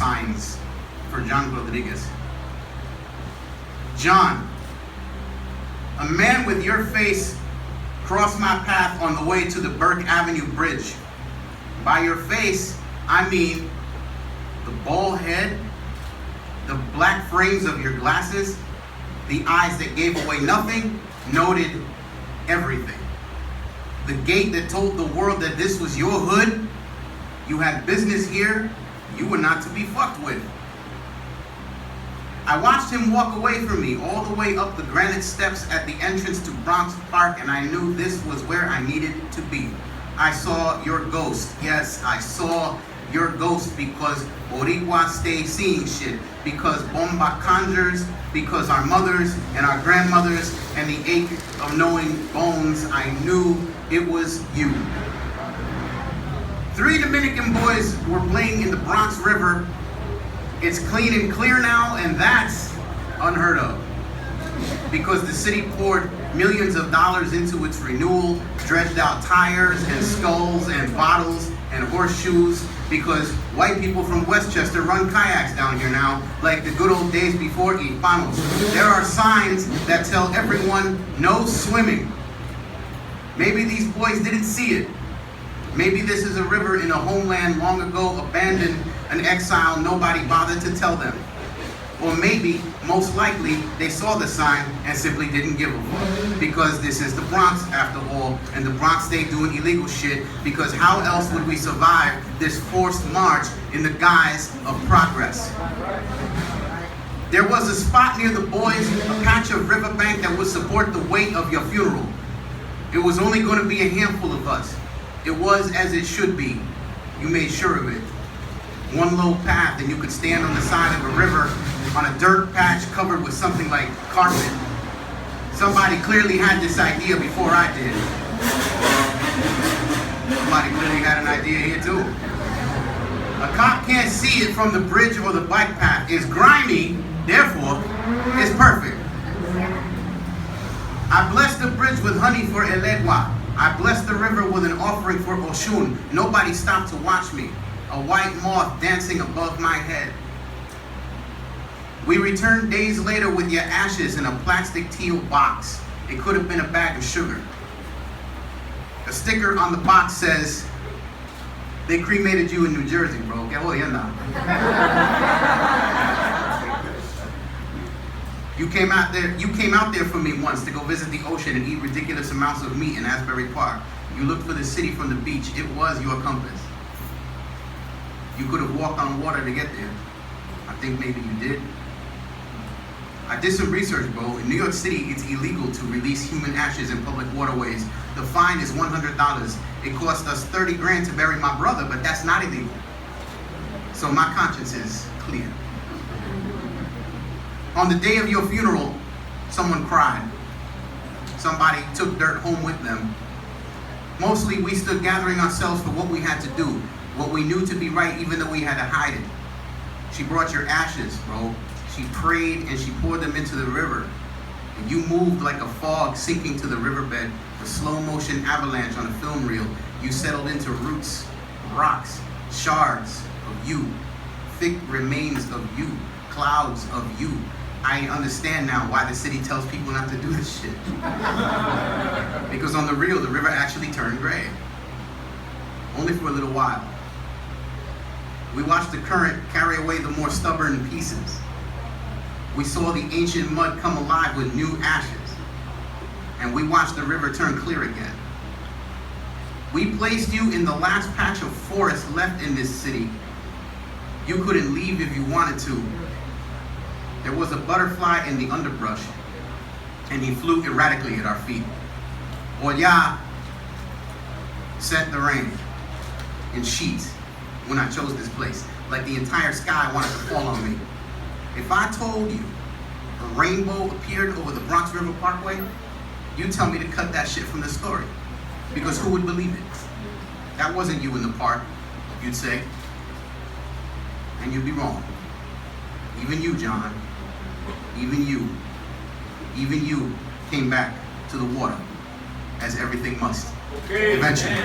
signs for John Rodriguez. John, a man with your face crossed my path on the way to the Burke Avenue Bridge. By your face, I mean the bald head, the black frames of your glasses, the eyes that gave away nothing, noted everything. The gate that told the world that this was your hood, you had business here, you were not to be fucked with. I watched him walk away from me all the way up the granite steps at the entrance to Bronx Park, and I knew this was where I needed to be. I saw your ghost. Yes, I saw your ghost, because Boricua stay seeing shit, because Bomba conjures, because our mothers and our grandmothers and the ache of knowing bones, I knew it was you. 3 Dominican boys were playing in the Bronx River. It's clean and clear now, and that's unheard of, because the city poured millions of dollars into its renewal, dredged out tires and skulls and bottles and horseshoes, because white people from Westchester run kayaks down here now, like the good old days before Hispanos. There are signs that tell everyone no swimming. Maybe these boys didn't see it. Maybe this is a river in a homeland long ago, abandoned, an exile nobody bothered to tell them. Or maybe, most likely, they saw the sign and simply didn't give a fuck. Because this is the Bronx, after all, and the Bronx stay doing illegal shit, because how else would we survive this forced march in the guise of progress? There was a spot near the boys, a patch of riverbank that would support the weight of your funeral. It was only going to be a handful of us. It was as it should be. You made sure of it. One low path, and you could stand on the side of a river on a dirt patch covered with something like carpet. Somebody clearly had this idea before I did. Somebody clearly had an idea here too. A cop can't see it from the bridge or the bike path. It's grimy, therefore, it's perfect. I blessed the bridge with honey for Elegua. I blessed the river with an offering for Oshun. Nobody stopped to watch me. A white moth dancing above my head. We returned days later with your ashes in a plastic teal box. It could have been a bag of sugar. A sticker on the box says, "They cremated you in New Jersey, bro. Que jodienda." You came out there for me once to go visit the ocean and eat ridiculous amounts of meat in Asbury Park. You looked for the city from the beach. It was your compass. You could have walked on water to get there. I think maybe you did. I did some research, bro. In New York City, it's illegal to release human ashes in public waterways. The fine is $100. It cost us 30 grand to bury my brother, but that's not illegal. So my conscience is clear. On the day of your funeral, someone cried. Somebody took dirt home with them. Mostly we stood gathering ourselves for what we had to do, what we knew to be right, even though we had to hide it. She brought your ashes, bro. She prayed and she poured them into the river. And you moved like a fog sinking to the riverbed, a slow motion avalanche on a film reel. You settled into roots, rocks, shards of you, thick remains of you, clouds of you. I understand now why the city tells people not to do this shit. Because on the real, the river actually turned gray. Only for a little while. We watched the current carry away the more stubborn pieces. We saw the ancient mud come alive with new ashes. And we watched the river turn clear again. We placed you in the last patch of forest left in this city. You couldn't leave if you wanted to. There was a butterfly in the underbrush, and he flew erratically at our feet. Oya sent the rain in sheets when I chose this place, like the entire sky wanted to fall on me. If I told you a rainbow appeared over the Bronx River Parkway, you tell me to cut that shit from the story, because who would believe it? That wasn't you in the park, you'd say, and you'd be wrong. Even you, John. Even you came back to the water, as everything must, eventually.